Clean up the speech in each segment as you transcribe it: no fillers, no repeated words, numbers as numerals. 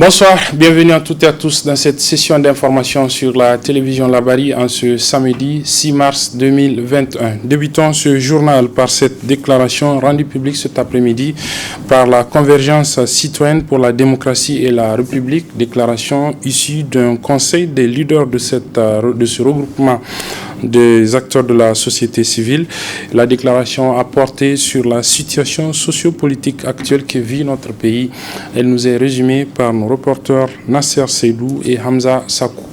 Bonsoir, bienvenue à toutes et à tous dans cette session d'information sur la télévision Labari en ce samedi 6 mars 2021. Débutons ce journal par cette déclaration rendue publique cet après-midi par la Convergence citoyenne pour la démocratie et la République, déclaration issue d'un conseil des leaders de ce regroupement des acteurs de la société civile. La déclaration a porté sur la situation sociopolitique actuelle que vit notre pays. Elle nous est résumée par nos reporters Nasser Seydou et Hamza Sakou.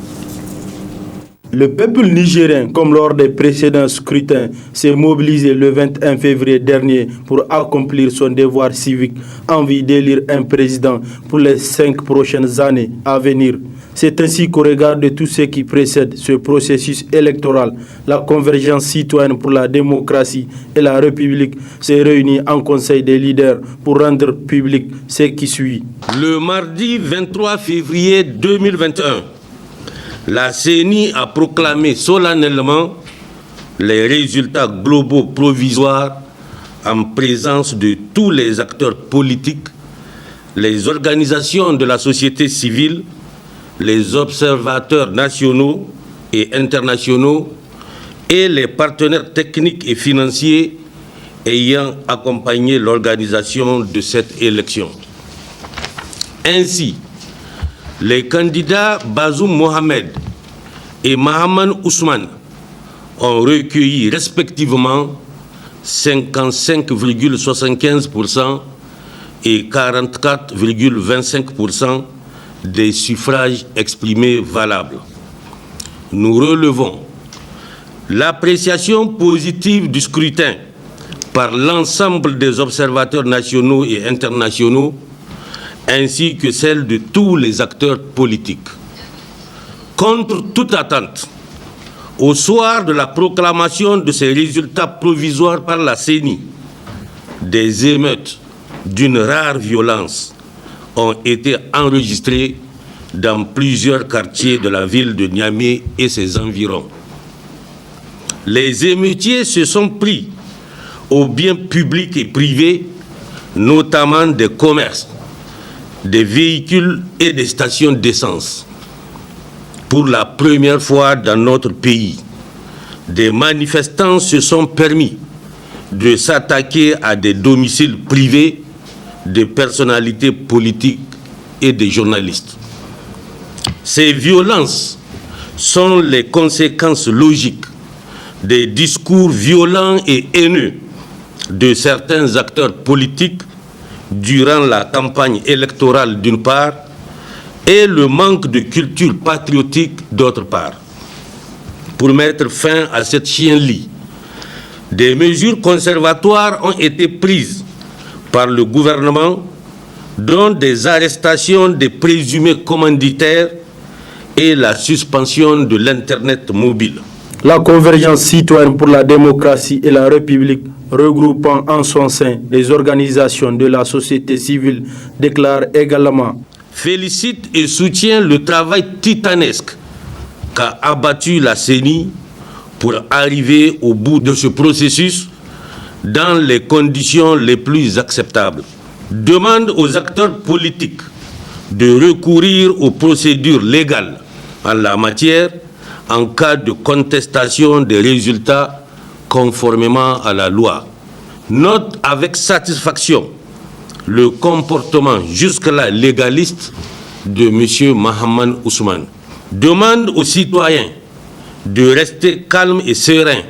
Le peuple nigérien, comme lors des précédents scrutins, s'est mobilisé le 21 février dernier pour accomplir son devoir civique en vue d'élire un président pour les 5 prochaines années à venir. C'est ainsi qu'au regard de tout ce qui précède ce processus électoral, la Convergence citoyenne pour la démocratie et la République s'est réunie en Conseil des leaders pour rendre public ce qui suit. Le mardi 23 février 2021, la CENI a proclamé solennellement les résultats globaux provisoires en présence de tous les acteurs politiques, les organisations de la société civile, les observateurs nationaux et internationaux et les partenaires techniques et financiers ayant accompagné l'organisation de cette élection. Ainsi, les candidats Bazoum Mohamed et Mahaman Ousmane ont recueilli respectivement 55,75% et 44,25% des suffrages exprimés valables. Nous relevons l'appréciation positive du scrutin par l'ensemble des observateurs nationaux et internationaux, ainsi que celle de tous les acteurs politiques. Contre toute attente, au soir de la proclamation de ces résultats provisoires par la CENI, des émeutes d'une rare violence ont été enregistrés dans plusieurs quartiers de la ville de Niamey et ses environs. Les émeutiers se sont pris aux biens publics et privés, notamment des commerces, des véhicules et des stations d'essence. Pour la première fois dans notre pays, des manifestants se sont permis de s'attaquer à des domiciles privés des personnalités politiques et des journalistes. Ces violences sont les conséquences logiques des discours violents et haineux de certains acteurs politiques durant la campagne électorale d'une part et le manque de culture patriotique d'autre part. Pour mettre fin à cette chienlit, des mesures conservatoires ont été prises par le gouvernement, dont des arrestations des présumés commanditaires et la suspension de l'Internet mobile. La Convergence citoyenne pour la démocratie et la République, regroupant en son sein les organisations de la société civile, déclare également: félicite et soutient le travail titanesque qu'a abattu la CENI pour arriver au bout de ce processus dans les conditions les plus acceptables. Demande aux acteurs politiques de recourir aux procédures légales en la matière en cas de contestation des résultats conformément à la loi. Note avec satisfaction le comportement jusque-là légaliste de M. Mahaman Ousmane. Demande aux citoyens de rester calmes et sereins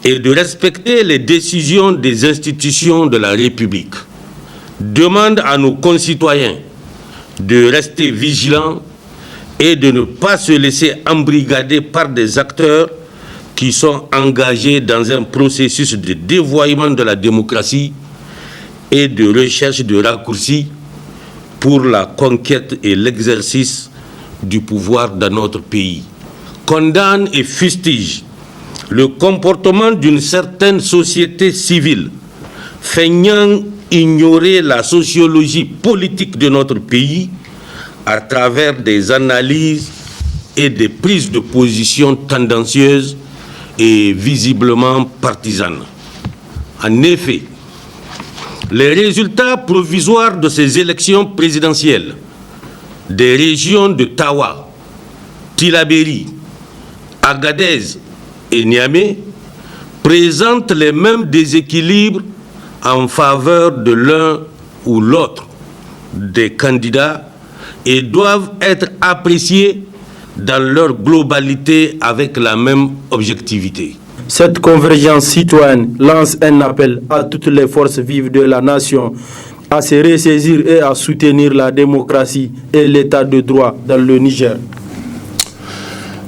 et de respecter les décisions des institutions de la République. Demande à nos concitoyens de rester vigilants et de ne pas se laisser embrigader par des acteurs qui sont engagés dans un processus de dévoiement de la démocratie et de recherche de raccourcis pour la conquête et l'exercice du pouvoir dans notre pays. Condamne et fustige le comportement d'une certaine société civile, feignant ignorer la sociologie politique de notre pays à travers des analyses et des prises de position tendancieuses et visiblement partisanes. En effet, les résultats provisoires de ces élections présidentielles des régions de Tawa, Tillabéri, Agadez et Niamey présentent les mêmes déséquilibres en faveur de l'un ou l'autre des candidats et doivent être appréciés dans leur globalité avec la même objectivité. Cette convergence citoyenne lance un appel à toutes les forces vives de la nation à se ressaisir et à soutenir la démocratie et l'état de droit dans le Niger.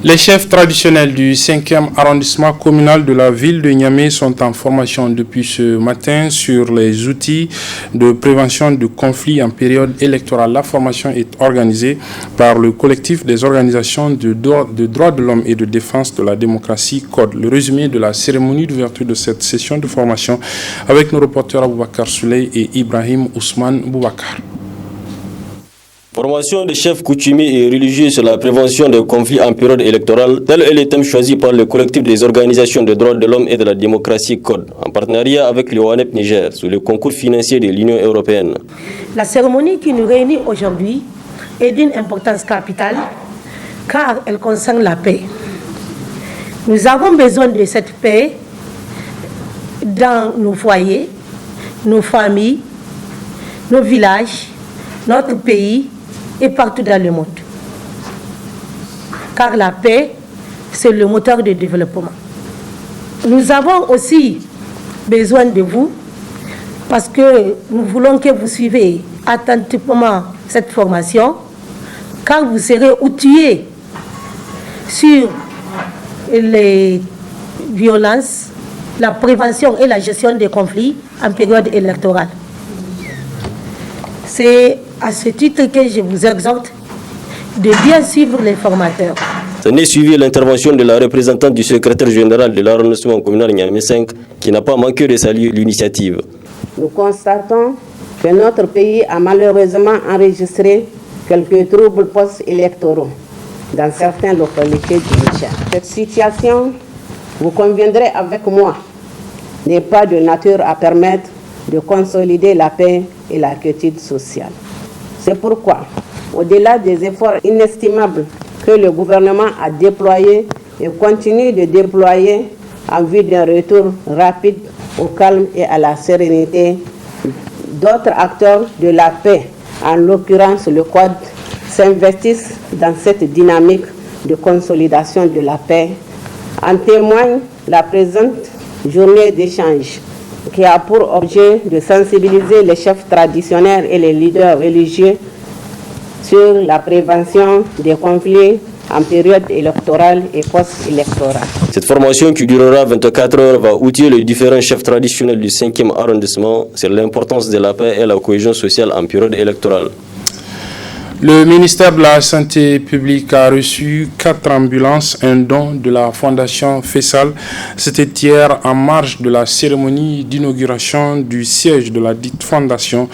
Les chefs traditionnels du 5e arrondissement communal de la ville de Niamey sont en formation depuis ce matin sur les outils de prévention de conflits en période électorale. La formation est organisée par le collectif des organisations de droits de l'homme et de défense de la démocratie CODE. Le résumé de la cérémonie d'ouverture de cette session de formation avec nos reporters Aboubakar Souley et Ibrahim Ousmane Boubacar. Formation des chefs coutumiers et religieux sur la prévention des conflits en période électorale, tel est le thème choisi par le collectif des organisations de droits de l'homme et de la démocratie CODE, en partenariat avec le OANEP Niger, sous le concours financier de l'Union européenne. La cérémonie qui nous réunit aujourd'hui est d'une importance capitale, car elle concerne la paix. Nous avons besoin de cette paix dans nos foyers, nos familles, nos villages, notre pays, et partout dans le monde. Car la paix, c'est le moteur de développement. Nous avons aussi besoin de vous parce que nous voulons que vous suivez attentivement cette formation, car vous serez outillés sur les violences, la prévention et la gestion des conflits en période électorale. C'est à ce titre que je vous exhorte de bien suivre les formateurs. S'en est suivi l'intervention de la représentante du secrétaire général de l'arrondissement communal Niamey 5 qui n'a pas manqué de saluer l'initiative. Nous constatons que notre pays a malheureusement enregistré quelques troubles post-électoraux dans certaines localités du Niger. Cette situation, vous conviendrez avec moi, n'est pas de nature à permettre de consolider la paix et la quiétude sociale. C'est pourquoi, au-delà des efforts inestimables que le gouvernement a déployés et continue de déployer en vue d'un retour rapide au calme et à la sérénité, d'autres acteurs de la paix, en l'occurrence le Code, s'investissent dans cette dynamique de consolidation de la paix. En témoigne la présente journée d'échange qui a pour objet de sensibiliser les chefs traditionnels et les leaders religieux sur la prévention des conflits en période électorale et post-électorale. Cette formation qui durera 24 heures va outiller les différents chefs traditionnels du 5e arrondissement sur l'importance de la paix et la cohésion sociale en période électorale. Le ministère de la Santé publique a reçu 4 ambulances, un don de la Fondation Fessal. C'était hier en marge de la cérémonie d'inauguration du siège de la dite fondation.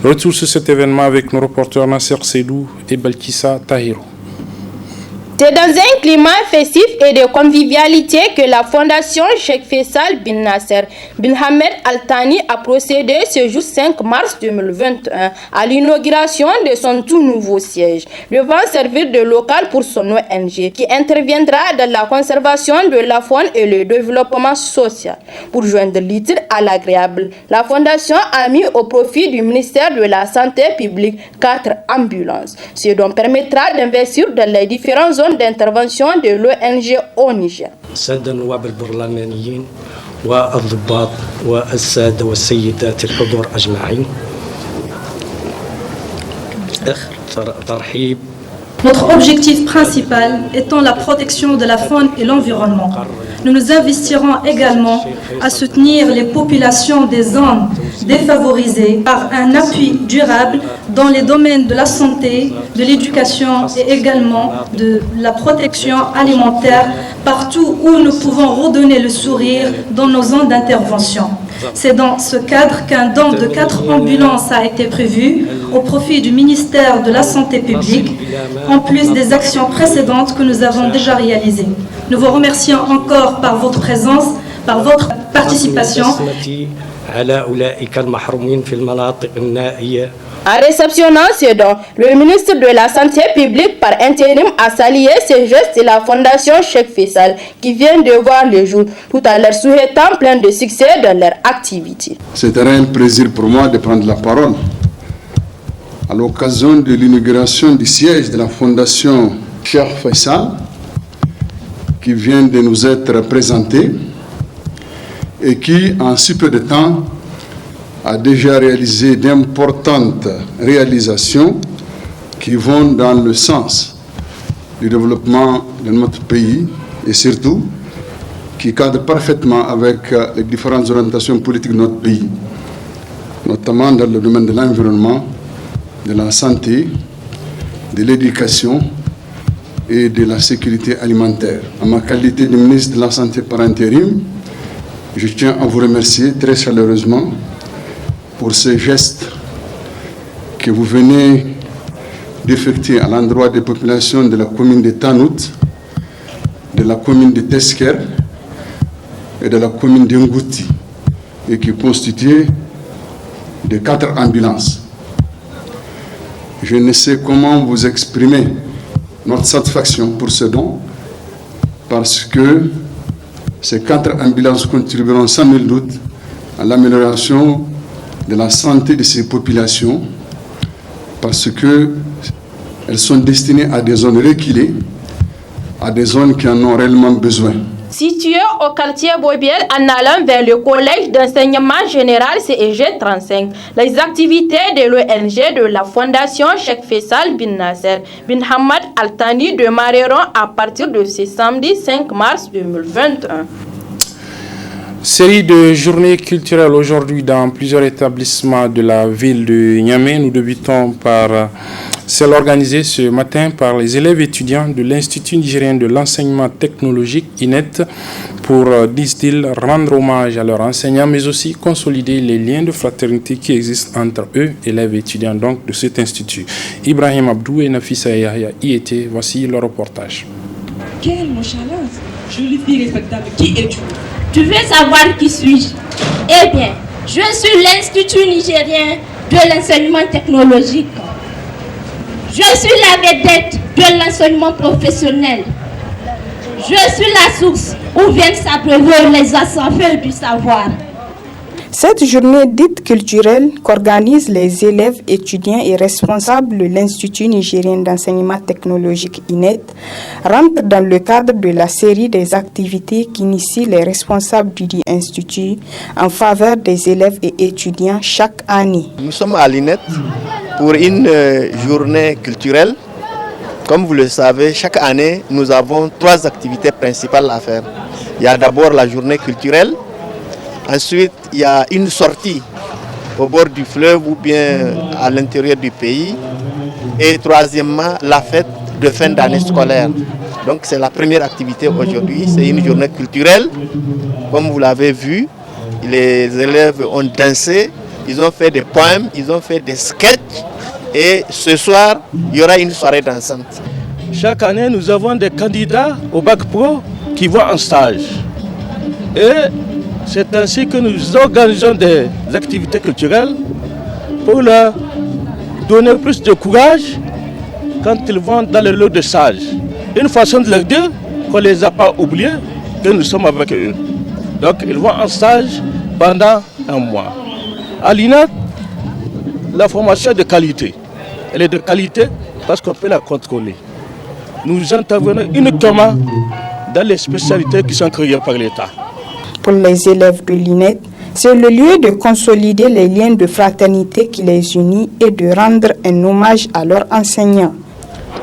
Retour sur cet événement avec nos reporters Nasser Sedou et Balkissa Tahirou. C'est dans un climat festif et de convivialité que la fondation Cheikh Faisal bin Nasser bin Hamed Al Thani a procédé ce jour 5 mars 2021 à l'inauguration de son tout nouveau siège, devant servir de local pour son ONG qui interviendra dans la conservation de la faune et le développement social. Pour joindre l'utile à l'agréable, la fondation a mis au profit du ministère de la Santé publique 4 ambulances, ce dont permettra d'investir dans les différentes zones d'intervention de l'ONG au Niger. السادة النواب البرلمانيين والضباط والسادة والسيدات الحضور أجمعين. ترحيب. Notre objectif principal étant la protection de la faune et l'environnement. Nous nous investirons également à soutenir les populations des zones défavorisées par un appui durable dans les domaines de la santé, de l'éducation et également de la protection alimentaire partout où nous pouvons redonner le sourire dans nos zones d'intervention. C'est dans ce cadre qu'un don de 4 ambulances a été prévu au profit du ministère de la Santé publique, en plus des actions précédentes que nous avons déjà réalisées. Nous vous remercions encore par votre présence, par votre participation. En réceptionnant ce don, le ministre de la Santé publique par intérim a salué ces gestes de la Fondation Cheikh Faisal qui vient de voir le jour, tout en leur souhaitant plein de succès dans leur activité. C'est un réel plaisir pour moi de prendre la parole à l'occasion de l'inauguration du siège de la Fondation Cheikh Faisal qui vient de nous être présenté et qui, en si peu de temps, a déjà réalisé d'importantes réalisations qui vont dans le sens du développement de notre pays et surtout qui cadrent parfaitement avec les différentes orientations politiques de notre pays, notamment dans le domaine de l'environnement, de la santé, de l'éducation et de la sécurité alimentaire. En ma qualité de ministre de la Santé par intérim, je tiens à vous remercier très chaleureusement pour ces gestes que vous venez d'effectuer à l'endroit des populations de la commune de Tanout, de la commune de Tesker et de la commune d'Ngouti, et qui constituent de 4 ambulances. Je ne sais comment vous exprimer notre satisfaction pour ce don, parce que ces 4 ambulances contribueront sans nul doute à l'amélioration de la santé de ces populations, parce qu'elles sont destinées à des zones reculées, à des zones qui en ont réellement besoin. Situé au quartier Bobiel en allant vers le collège d'enseignement général CEG 35, les activités de l'ONG de la Fondation Cheikh Faisal bin Nasser bin Hamad Al Thani démarreront à partir de ce samedi 5 mars 2021. Série de journées culturelles aujourd'hui dans plusieurs établissements de la ville de Niamey. Nous débutons par celle organisée ce matin par les élèves étudiants de l'Institut nigérien de l'enseignement technologique INET pour, disent-ils, rendre hommage à leurs enseignants, mais aussi consolider les liens de fraternité qui existent entre eux, élèves et étudiants donc de cet institut. Ibrahim Abdou et Nafisa Yahya y étaient. Voici le reportage. Quelle nonchalance! Jolie fille respectable, qui es-tu? Tu veux savoir qui suis-je? Eh bien, je suis l'Institut nigérien de l'enseignement technologique. Je suis la vedette de l'enseignement professionnel. Je suis la source où viennent s'abreuver les assoiffés du savoir. Cette journée dite culturelle qu'organisent les élèves, étudiants et responsables de l'Institut nigérien d'enseignement technologique INET rentre dans le cadre de la série des activités qu'initient les responsables du institut en faveur des élèves et étudiants chaque année. Nous sommes à l'INET pour une journée culturelle. Comme vous le savez, chaque année, nous avons 3 activités principales à faire. Il y a d'abord la journée culturelle. Ensuite, il y a une sortie au bord du fleuve ou bien à l'intérieur du pays. Et troisièmement, la fête de fin d'année scolaire. Donc c'est la première activité aujourd'hui, c'est une journée culturelle. Comme vous l'avez vu, les élèves ont dansé, ils ont fait des poèmes, ils ont fait des sketchs. Et ce soir, il y aura une soirée dansante. Chaque année, nous avons des candidats au bac pro qui vont en stage. Et c'est ainsi que nous organisons des activités culturelles pour leur donner plus de courage quand ils vont dans le lot de stage. Une façon de leur dire qu'on ne les a pas oubliés, que nous sommes avec eux. Donc ils vont en stage pendant un mois. À l'INET, la formation est de qualité. Elle est de qualité parce qu'on peut la contrôler. Nous intervenons uniquement dans les spécialités qui sont créées par l'État. Pour les élèves de l'INET, c'est le lieu de consolider les liens de fraternité qui les unit et de rendre un hommage à leurs enseignants.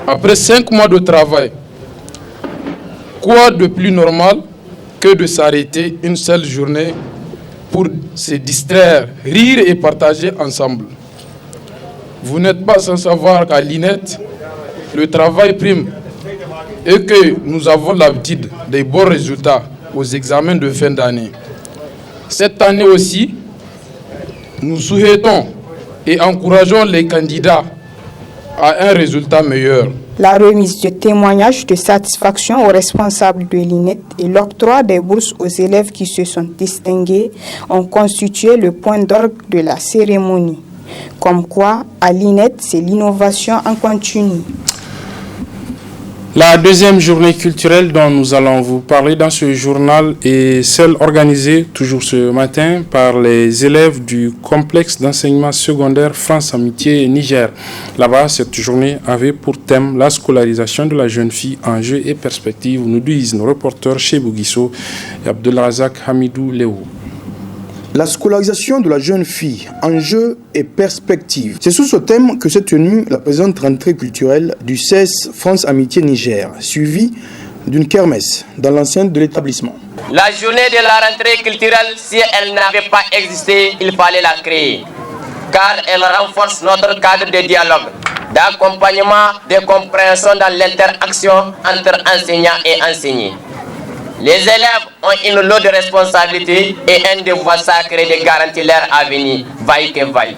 Après 5 mois de travail, quoi de plus normal que de s'arrêter une seule journée pour se distraire, rire et partager ensemble? Vous n'êtes pas sans savoir qu'à l'INET, le travail prime et que nous avons l'habitude des bons résultats aux examens de fin d'année. Cette année aussi, nous souhaitons et encourageons les candidats à un résultat meilleur. La remise de témoignages de satisfaction aux responsables de l'INET et l'octroi des bourses aux élèves qui se sont distingués ont constitué le point d'orgue de la cérémonie. Comme quoi, à l'INET, c'est l'innovation en continu. La deuxième journée culturelle dont nous allons vous parler dans ce journal est celle organisée toujours ce matin par les élèves du complexe d'enseignement secondaire France Amitié Niger. Là-bas, cette journée avait pour thème la scolarisation de la jeune fille, enjeux et perspectives, nous disent nos reporters chez Bouguisso et Abdelrazak Hamidou Léo. La scolarisation de la jeune fille, enjeux et perspectives. C'est sous ce thème que s'est tenue la présente rentrée culturelle du CES France Amitié Niger, suivie d'une kermesse dans l'enceinte de l'établissement. La journée de la rentrée culturelle, si elle n'avait pas existé, il fallait la créer, car elle renforce notre cadre de dialogue, d'accompagnement, de compréhension dans l'interaction entre enseignants et enseignés. Les élèves ont une lot de responsabilités et un devoir sacré de garantir leur avenir, vaille que vaille.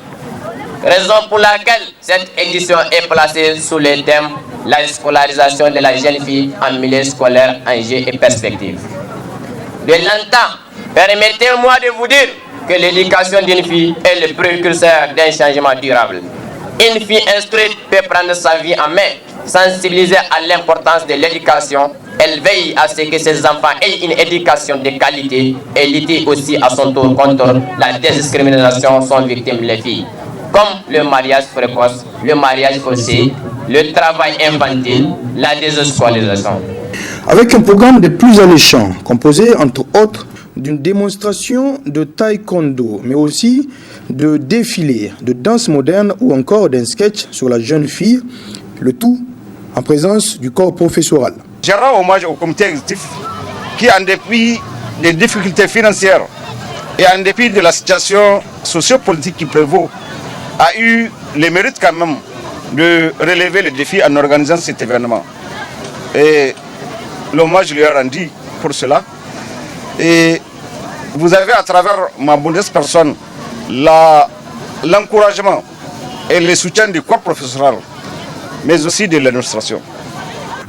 Raison pour laquelle cette édition est placée sous le thème « La scolarisation de la jeune fille en milieu scolaire, enjeux et perspectives ». De longtemps, permettez-moi de vous dire que l'éducation d'une fille est le précurseur d'un changement durable. Une fille instruite peut prendre sa vie en main, sensibiliser à l'importance de l'éducation. Elle veille à ce que ses enfants aient une éducation de qualité et lutter aussi à son tour contre la discrimination sont victimes les filles, comme le mariage précoce, le mariage forcé, le travail infantile, la déscolarisation. Avec un programme des plus alléchants, composé entre autres d'une démonstration de taekwondo, mais aussi de défilés, de danse moderne ou encore d'un sketch sur la jeune fille, le tout en présence du corps professoral. Je rends hommage au comité exécutif qui, en dépit des difficultés financières et en dépit de la situation sociopolitique qui prévaut, a eu le mérite quand même de relever le défi en organisant cet événement. Et l'hommage lui est rendu pour cela. Et vous avez à travers ma modeste personne l'encouragement et le soutien du corps professoral, mais aussi de l'administration.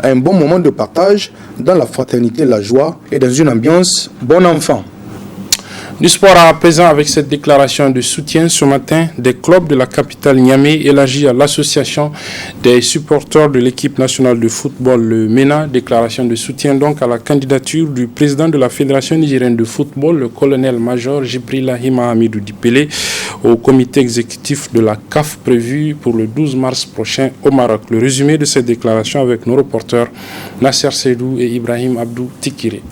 Un bon moment de partage dans la fraternité, la joie et dans une ambiance bon enfant. Du sport à présent avec cette déclaration de soutien ce matin des clubs de la capitale Niamey élargie à l'association des supporters de l'équipe nationale de football, le MENA. Déclaration de soutien donc à la candidature du président de la Fédération nigérienne de football, le colonel-major Jibrila Hima Hamidou Dipele, au comité exécutif de la CAF prévu pour le 12 mars prochain au Maroc. Le résumé de cette déclaration avec nos reporters Nasser Seydou et Ibrahim Abdou Tikire.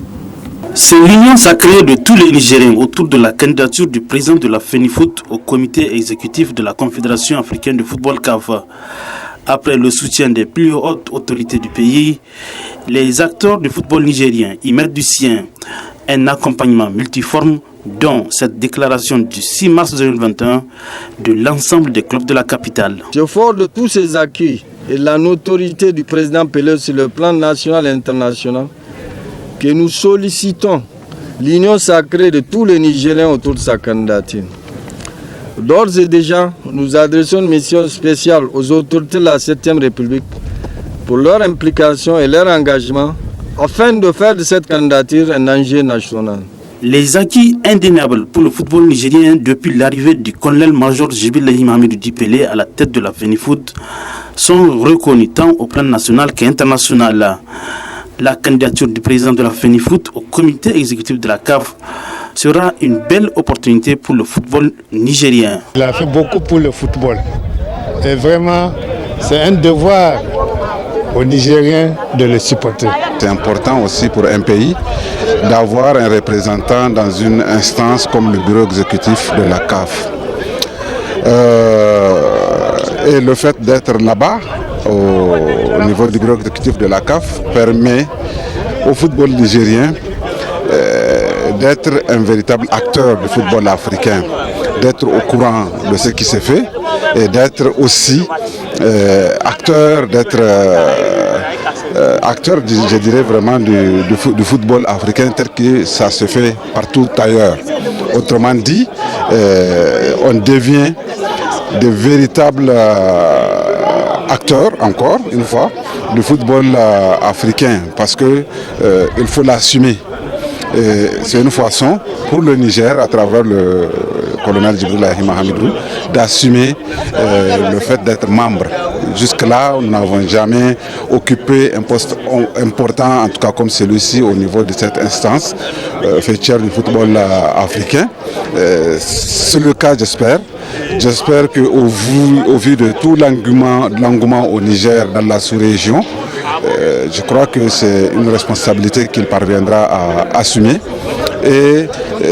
C'est l'union sacrée de tous les Nigériens autour de la candidature du président de la FENIFOOT au comité exécutif de la Confédération africaine de football CAF. Après le soutien des plus hautes autorités du pays, les acteurs du football nigérien y mettent du sien, un accompagnement multiforme dont cette déclaration du 6 mars 2021 de l'ensemble des clubs de la capitale. C'est fort de tous ces acquis et de la notoriété du président Pelé sur le plan national et international que nous sollicitons l'union sacrée de tous les Nigériens autour de sa candidature. D'ores et déjà, nous adressons une mission spéciale aux autorités de la 7e République pour leur implication et leur engagement afin de faire de cette candidature un enjeu national. Les acquis indéniables pour le football nigérien depuis l'arrivée du colonel-major Jibrila Hima Hamidou Dipele à la tête de la FENIFOOT sont reconnus tant au plan national qu'international. La candidature du président de la FENIFOOT au comité exécutif de la CAF sera une belle opportunité pour le football nigérien. Il a fait beaucoup pour le football. Et vraiment, c'est un devoir aux Nigériens de le supporter. C'est important aussi pour un pays d'avoir un représentant dans une instance comme le bureau exécutif de la CAF. Et le fait d'être là-bas, au niveau du bureau exécutif de la CAF, permet au football nigérien d'être un véritable acteur du football africain, d'être au courant de ce qui s'est fait et d'être aussi acteur, je dirais vraiment, du football africain tel que ça se fait partout ailleurs. Autrement dit, on devient de véritables acteurs, encore une fois, du football africain, parce que il faut l'assumer. C'est une façon pour le Niger, à travers le colonel Djibril Hamidou, d'assumer le fait d'être membre. Jusque-là, nous n'avons jamais occupé un poste important, en tout cas comme celui-ci, au niveau de cette instance fêtière du football africain. C'est le cas, j'espère. J'espère qu'au vu de tout l'engouement au Niger, dans la sous-région, je crois que c'est une responsabilité qu'il parviendra à assumer. Et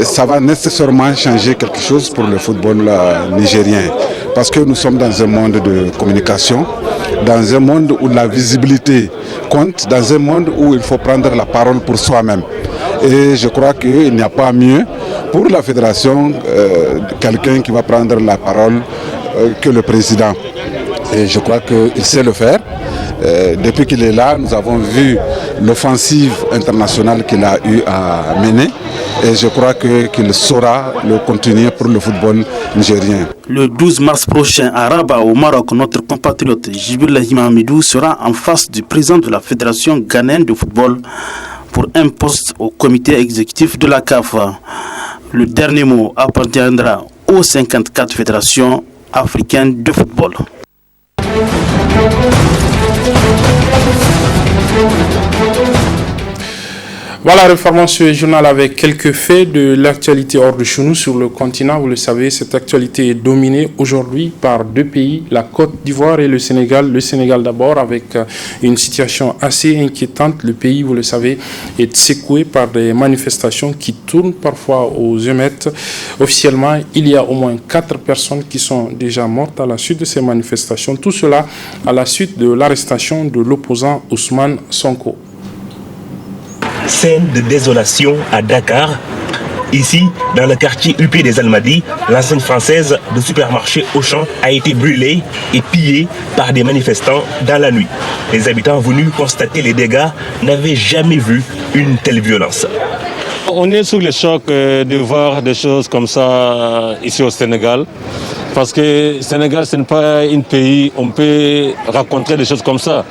ça va nécessairement changer quelque chose pour le football nigérien. Parce que nous sommes dans un monde de communication, dans un monde où la visibilité compte, dans un monde où il faut prendre la parole pour soi-même. Et je crois qu'il n'y a pas mieux pour la fédération, quelqu'un qui va prendre la parole que le président. Et je crois qu'il sait le faire. Depuis qu'il est là, nous avons vu l'offensive internationale qu'il a eu à mener. Et je crois qu'il saura le continuer pour le football nigérien. Le 12 mars prochain à Rabat, au Maroc, notre compatriote Djibril Hamidou sera en face du président de la Fédération ghanéenne de football pour un poste au comité exécutif de la CAF. Le dernier mot appartiendra aux 54 fédérations africaines de football. Voilà, refermons ce journal avec quelques faits de l'actualité hors de chez nous sur le continent. Vous le savez, cette actualité est dominée aujourd'hui par deux pays, la Côte d'Ivoire et le Sénégal. Le Sénégal d'abord avec une situation assez inquiétante. Le pays, vous le savez, est secoué par des manifestations qui tournent parfois aux émeutes. Officiellement, il y a au moins 4 personnes qui sont déjà mortes à la suite de ces manifestations. Tout cela à la suite de l'arrestation de l'opposant Ousmane Sonko. Scène de désolation à Dakar. Ici, dans le quartier UP des Almadies, l'enseigne française de supermarché Auchan a été brûlée et pillée par des manifestants dans la nuit. Les habitants venus constater les dégâts n'avaient jamais vu une telle violence. On est sous le choc de voir des choses comme ça ici au Sénégal. Parce que le Sénégal, ce n'est pas un pays où on peut raconter des choses comme ça.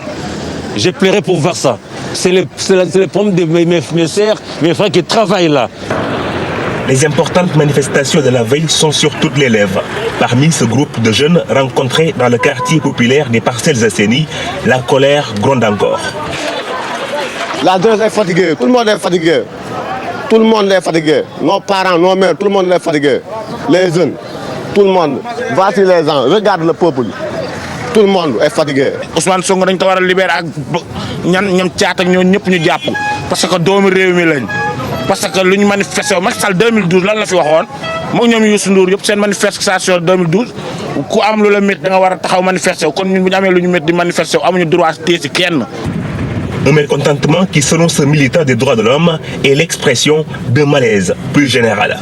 J'ai pleuré pour voir ça. C'est le problème de mes sœurs, mes frères qui travaillent là. Les importantes manifestations de la veille sont sur toutes les lèvres. Parmi ce groupe de jeunes rencontrés dans le quartier populaire des Parcelles Assainies, la colère gronde encore. La jeunesse est fatiguée, tout le monde est fatigué. Tout le monde est fatigué. Nos parents, nos mères, tout le monde est fatigué. Les jeunes, tout le monde. Voici les gens, regarde le peuple. Tout le monde est fatigué. Ousmane Sonko dañ ko war a libérer ak ñam caat ak ñoo ñëpp ñu jàpp parce que doomu réew mi lañ parce que lu ñu manifesté Macky Sall 2012 lan la fi waxoon moom ñoom Youssou Ndour yëpp seen manifestation 2012 ku am lu la métti da nga war a taxaw manifesté kon ñun bu ñu amee lu ñu métti di manifesté amuñu droit téye ci kenn. Un mécontentement qui, selon ce militant des droits de l'homme, est l'expression d'un malaise plus général.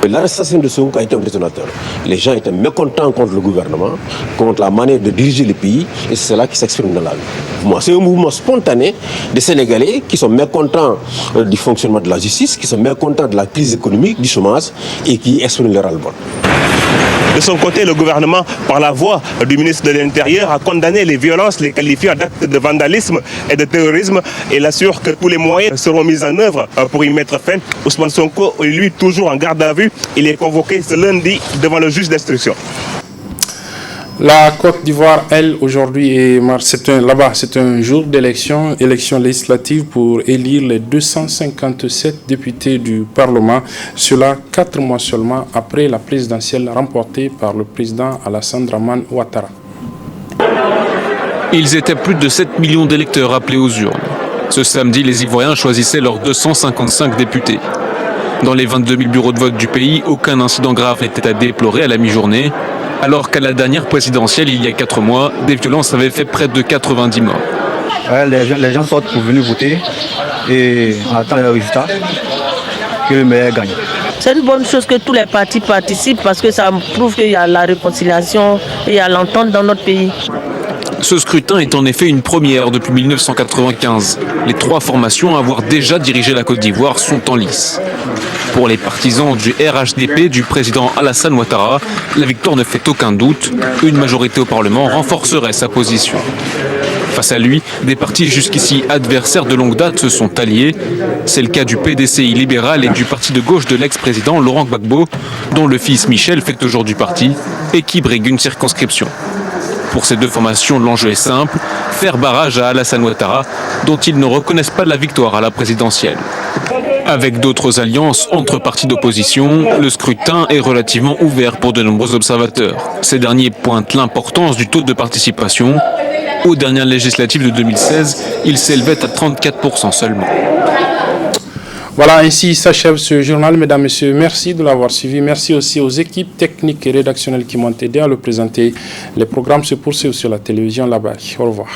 L'arrestation de Sonko a été un détonateur. Les gens étaient mécontents contre le gouvernement, contre la manière de diriger le pays, et c'est cela qui s'exprime dans la rue. C'est un mouvement spontané des Sénégalais qui sont mécontents du fonctionnement de la justice, qui sont mécontents de la crise économique, du chômage, et qui expriment leur ras-le-bol. De son côté, le gouvernement, par la voix du ministre de l'Intérieur, a condamné les violences, les qualifiant d'actes de vandalisme et de terrorisme et l'assure que tous les moyens seront mis en œuvre pour y mettre fin. Ousmane Sonko est lui toujours en garde à vue. Il est convoqué ce lundi devant le juge d'instruction. La Côte d'Ivoire, elle, aujourd'hui, là-bas, c'est un jour d'élection, élection législative pour élire les 257 députés du Parlement. Cela 4 mois seulement après la présidentielle remportée par le président Alassane Dramane Ouattara. Ils étaient plus de 7 millions d'électeurs appelés aux urnes. Ce samedi, les Ivoiriens choisissaient leurs 255 députés. Dans les 22 000 bureaux de vote du pays, aucun incident grave n'était à déplorer à la mi-journée. Alors qu'à la dernière présidentielle, il y a 4 mois, des violences avaient fait près de 90 morts. Les gens sortent pour venir voter et on attend le résultat, que le meilleur gagne. C'est une bonne chose que tous les partis participent parce que ça prouve qu'il y a la réconciliation et il y a l'entente dans notre pays. Ce scrutin est en effet une première depuis 1995. Les 3 formations à avoir déjà dirigé la Côte d'Ivoire sont en lice. Pour les partisans du RHDP du président Alassane Ouattara, la victoire ne fait aucun doute. Une majorité au Parlement renforcerait sa position. Face à lui, des partis jusqu'ici adversaires de longue date se sont alliés. C'est le cas du PDCI libéral et du parti de gauche de l'ex-président Laurent Gbagbo, dont le fils Michel fait aujourd'hui partie et qui brigue une circonscription. Pour ces deux formations, l'enjeu est simple, faire barrage à Alassane Ouattara, dont ils ne reconnaissent pas la victoire à la présidentielle. Avec d'autres alliances entre partis d'opposition, le scrutin est relativement ouvert pour de nombreux observateurs. Ces derniers pointent l'importance du taux de participation. Aux dernières législatives de 2016, il s'élevait à 34% seulement. Voilà, ainsi s'achève ce journal. Mesdames, Messieurs, merci de l'avoir suivi. Merci aussi aux équipes techniques et rédactionnelles qui m'ont aidé à le présenter. Les programmes se poursuivent sur la télévision là-bas. Au revoir.